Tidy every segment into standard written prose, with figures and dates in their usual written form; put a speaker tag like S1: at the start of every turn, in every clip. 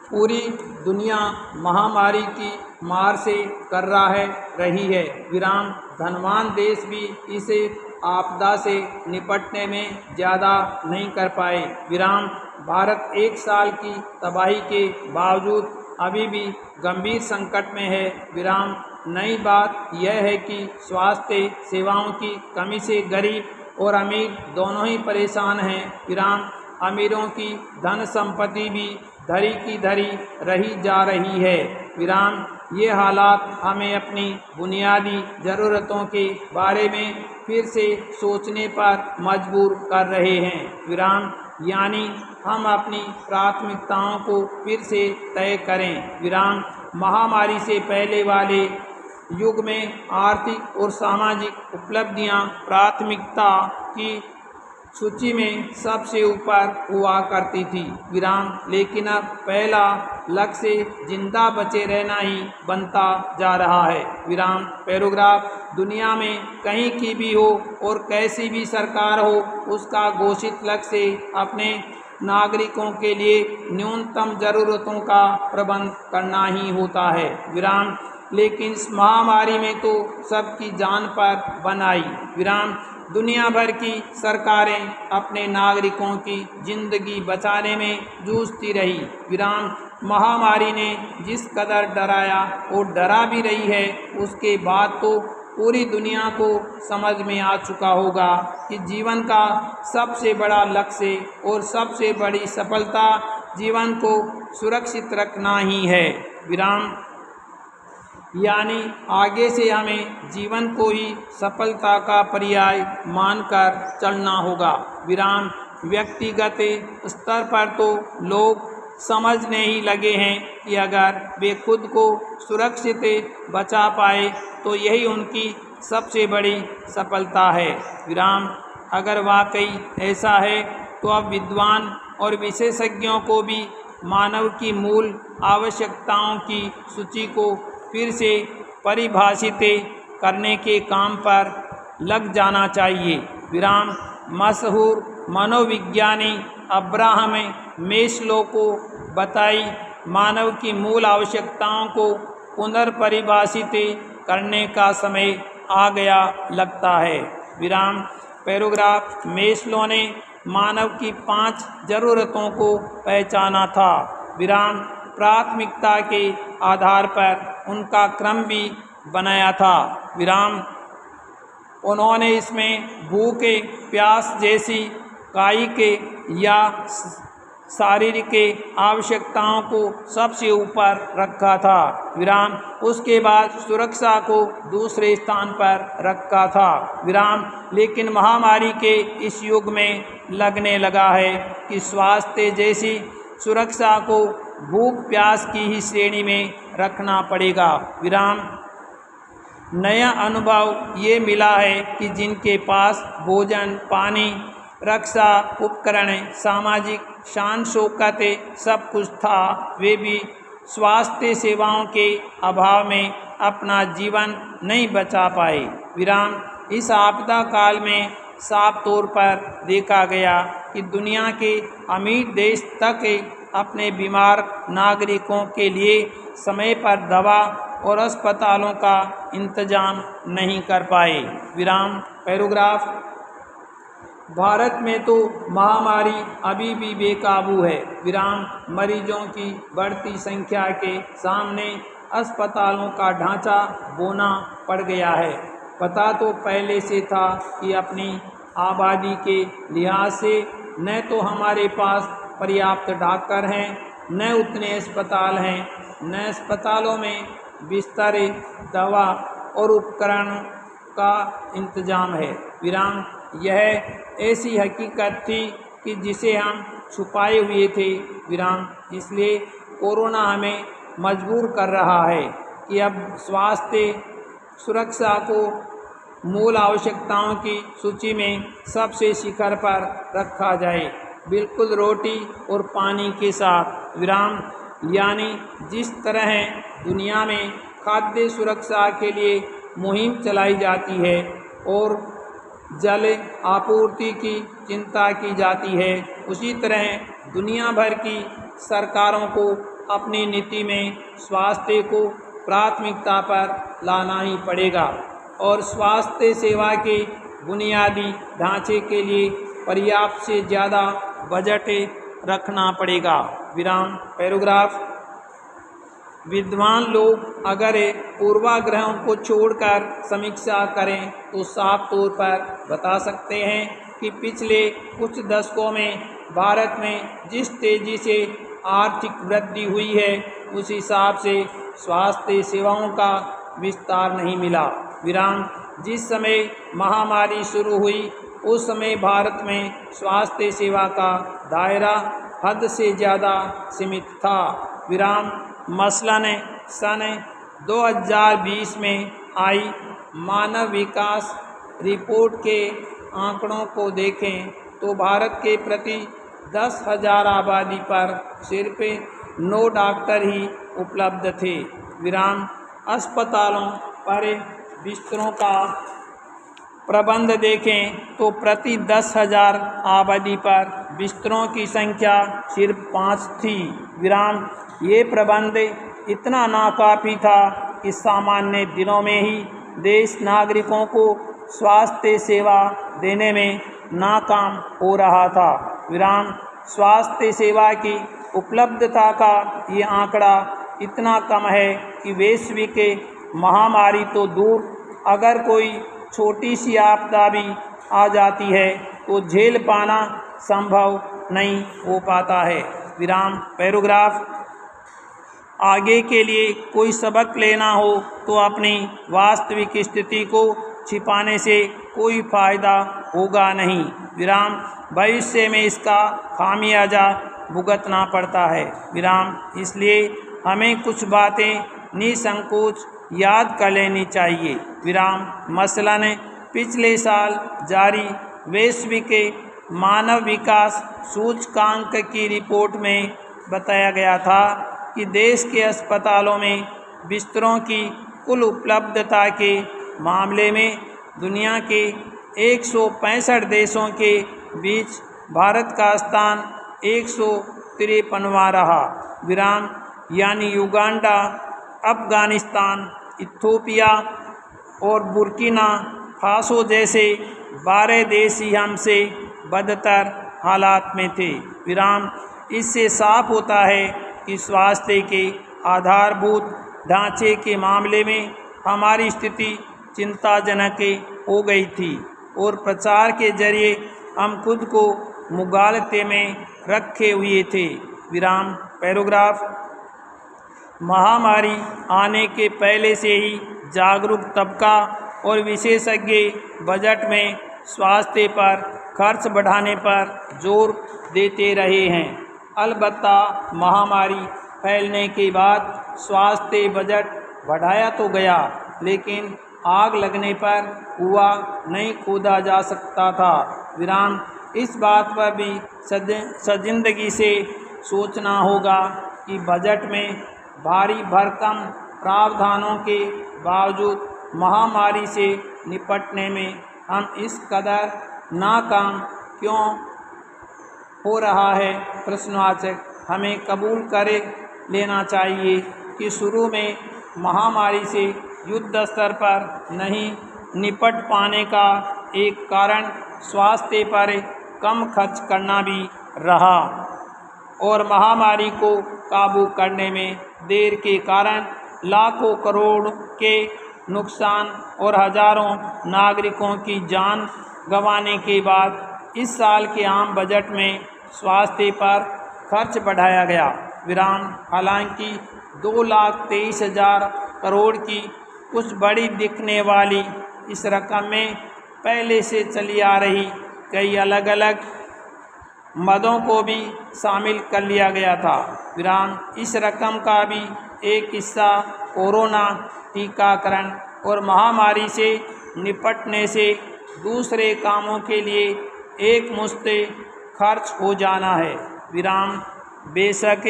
S1: पूरी दुनिया महामारी की मार से कर रही है। विराम धनवान देश भी इसे आपदा से निपटने में ज़्यादा नहीं कर पाए। विराम भारत 1 साल की तबाही के बावजूद अभी भी गंभीर संकट में है। विराम नई बात यह है कि स्वास्थ्य सेवाओं की कमी से गरीब और अमीर दोनों ही परेशान हैं। विराम अमीरों की धन संपत्ति भी धरी की धरी रही जा रही है। विराम ये हालात हमें अपनी बुनियादी ज़रूरतों के बारे में फिर से सोचने पर मजबूर कर रहे हैं। विराम यानी हम अपनी प्राथमिकताओं को फिर से तय करें। विराम महामारी से पहले वाले युग में आर्थिक और सामाजिक उपलब्धियां प्राथमिकता की सूची में सबसे ऊपर हुआ करती थी। विराम लेकिन अब पहला लक्ष्य जिंदा बचे रहना ही बनता जा रहा है। विराम पैराग्राफ दुनिया में कहीं की भी हो और कैसी भी सरकार हो, उसका घोषित लक्ष्य अपने नागरिकों के लिए न्यूनतम ज़रूरतों का प्रबंध करना ही होता है। विराम लेकिन इस महामारी में तो सबकी जान पर बन आई। विराम दुनिया भर की सरकारें अपने नागरिकों की जिंदगी बचाने में जूझती रही। विराम महामारी ने जिस कदर डराया और डरा भी रही है, उसके बाद तो पूरी दुनिया को समझ में आ चुका होगा कि जीवन का सबसे बड़ा लक्ष्य और सबसे बड़ी सफलता जीवन को सुरक्षित रखना ही है। विराम यानी आगे से हमें जीवन को ही सफलता का पर्याय मानकर चलना होगा। विराम व्यक्तिगत स्तर पर तो लोग समझने ही लगे हैं कि अगर वे खुद को सुरक्षित बचा पाए तो यही उनकी सबसे बड़ी सफलता है। विराम अगर वाकई ऐसा है तो अब विद्वान और विशेषज्ञों को भी मानव की मूल आवश्यकताओं की सूची को फिर से परिभाषित करने के काम पर लग जाना चाहिए। विराम मशहूर मनोविज्ञानी अब्राहम मेस्लो को बताई मानव की मूल आवश्यकताओं को पुनर्परिभाषित करने का समय आ गया लगता है। विराम पैराग्राफ मेस्लो ने मानव की 5 ज़रूरतों को पहचाना था। विराम प्राथमिकता के आधार पर उनका क्रम भी बनाया था। विराम उन्होंने इसमें भूख, प्यास जैसी कायिक या शारीरिक आवश्यकताओं को सबसे ऊपर रखा था। विराम उसके बाद सुरक्षा को दूसरे स्थान पर रखा था। विराम लेकिन महामारी के इस युग में लगने लगा है कि स्वास्थ्य जैसी सुरक्षा को भूख प्यास की ही श्रेणी में रखना पड़ेगा। विराम नया अनुभव ये मिला है कि जिनके पास भोजन, पानी, रक्षा उपकरण, सामाजिक शान शौकत सब कुछ था, वे भी स्वास्थ्य सेवाओं के अभाव में अपना जीवन नहीं बचा पाए। विराम इस आपदा काल में साफ तौर पर देखा गया कि दुनिया के अमीर देश तक अपने बीमार नागरिकों के लिए समय पर दवा और अस्पतालों का इंतजाम नहीं कर पाए। विराम पैराग्राफ भारत में तो महामारी अभी भी बेकाबू है। विराम मरीजों की बढ़ती संख्या के सामने अस्पतालों का ढांचा बोना पड़ गया है। पता तो पहले से था कि अपनी आबादी के लिहाज से न तो हमारे पास पर्याप्त डॉक्टर हैं, न उतने अस्पताल हैं, न अस्पतालों में बिस्तर, दवा और उपकरण का इंतजाम है। विराम यह ऐसी हकीकत थी कि जिसे हम छुपाए हुए थे। विराम इसलिए कोरोना हमें मजबूर कर रहा है कि अब स्वास्थ्य सुरक्षा को मूल आवश्यकताओं की सूची में सबसे शिखर पर रखा जाए, बिल्कुल रोटी और पानी के साथ। विराम यानी जिस तरह दुनिया में खाद्य सुरक्षा के लिए मुहिम चलाई जाती है और जल आपूर्ति की चिंता की जाती है, उसी तरह दुनिया भर की सरकारों को अपनी नीति में स्वास्थ्य को प्राथमिकता पर लाना ही पड़ेगा और स्वास्थ्य सेवा के बुनियादी ढांचे के लिए पर्याप्त से ज़्यादा बजट रखना पड़ेगा। विराम। पैराग्राफ। विद्वान लोग अगर पूर्वाग्रहों को छोड़कर समीक्षा करें तो साफ तौर पर बता सकते हैं कि पिछले कुछ दशकों में भारत में जिस तेज़ी से आर्थिक वृद्धि हुई है उस हिसाब से स्वास्थ्य सेवाओं का विस्तार नहीं मिला। विराम। जिस समय महामारी शुरू हुई उस समय भारत में स्वास्थ्य सेवा का दायरा हद से ज़्यादा सीमित था। विराम। मसलन सन 2020 में आई मानव विकास रिपोर्ट के आंकड़ों को देखें तो भारत के प्रति 10,000 आबादी पर सिर्फ 9 डॉक्टर ही उपलब्ध थे। विराम। अस्पतालों पर बिस्तरों का प्रबंध देखें तो प्रति 10,000 आबादी पर बिस्तरों की संख्या सिर्फ 5 थी। विराम। ये प्रबंध इतना नाकाफी था कि सामान्य दिनों में ही देश नागरिकों को स्वास्थ्य सेवा देने में नाकाम हो रहा था। विराम। स्वास्थ्य सेवा की उपलब्धता का ये आंकड़ा इतना कम है कि वैश्विक महामारी तो दूर, अगर कोई छोटी सी आपदा भी आ जाती है तो झेल पाना संभव नहीं हो पाता है। विराम। पैराग्राफ। आगे के लिए कोई सबक लेना हो तो अपनी वास्तविक स्थिति को छिपाने से कोई फायदा होगा नहीं। विराम। भविष्य में इसका खामियाजा भुगतना पड़ता है। विराम। इसलिए हमें कुछ बातें निसंकोच याद कर लेनी चाहिए। विराम। मसलन पिछले साल जारी वैश्विक मानव विकास सूचकांक की रिपोर्ट में बताया गया था कि देश के अस्पतालों में बिस्तरों की कुल उपलब्धता के मामले में दुनिया के 165 देशों के बीच भारत का स्थान 153वां रहा। विराम। यानी युगांडा, अफ़गानिस्तान, इथियोपिया और बुर्किना फासो जैसे 12 देश ही हमसे बदतर हालात में थे। विराम। इससे साफ होता है कि स्वास्थ्य के आधारभूत ढांचे के मामले में हमारी स्थिति चिंताजनक हो गई थी और प्रचार के जरिए हम खुद को मुगालते में रखे हुए थे। विराम। पैराग्राफ। महामारी आने के पहले से ही जागरूक तबका और विशेषज्ञ बजट में स्वास्थ्य पर खर्च बढ़ाने पर जोर देते रहे हैं। अलबत्ता महामारी फैलने के बाद स्वास्थ्य बजट बढ़ाया तो गया, लेकिन आग लगने पर कुआं नहीं खोदा जा सकता था। विराम। इस बात पर भी संजीदगी से सोचना होगा कि बजट में भारी भरकम प्रावधानों के बावजूद महामारी से निपटने में हम इस कदर नाकाम क्यों हो रहा है। प्रश्नवाचक। हमें कबूल कर लेना चाहिए कि शुरू में महामारी से युद्ध स्तर पर नहीं निपट पाने का एक कारण स्वास्थ्य पर कम खर्च करना भी रहा और महामारी को काबू करने में देर के कारण लाखों करोड़ के नुकसान और हजारों नागरिकों की जान गंवाने के बाद इस साल के आम बजट में स्वास्थ्य पर खर्च बढ़ाया गया। विराम। हालांकि 2,23,000 करोड़ की कुछ बड़ी दिखने वाली इस रकम में पहले से चली आ रही कई अलग अलग मदों को भी शामिल कर लिया गया था। विराम। इस रकम का भी एक हिस्सा कोरोना टीकाकरण और महामारी से निपटने से दूसरे कामों के लिए एकमुश्त खर्च हो जाना है। विराम। बेशक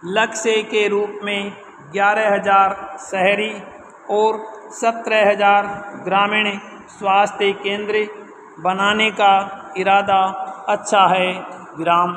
S1: लक्ष्य के रूप में 11,000 शहरी और 17,000 ग्रामीण स्वास्थ्य केंद्र बनाने का इरादा अच्छा है। विराम।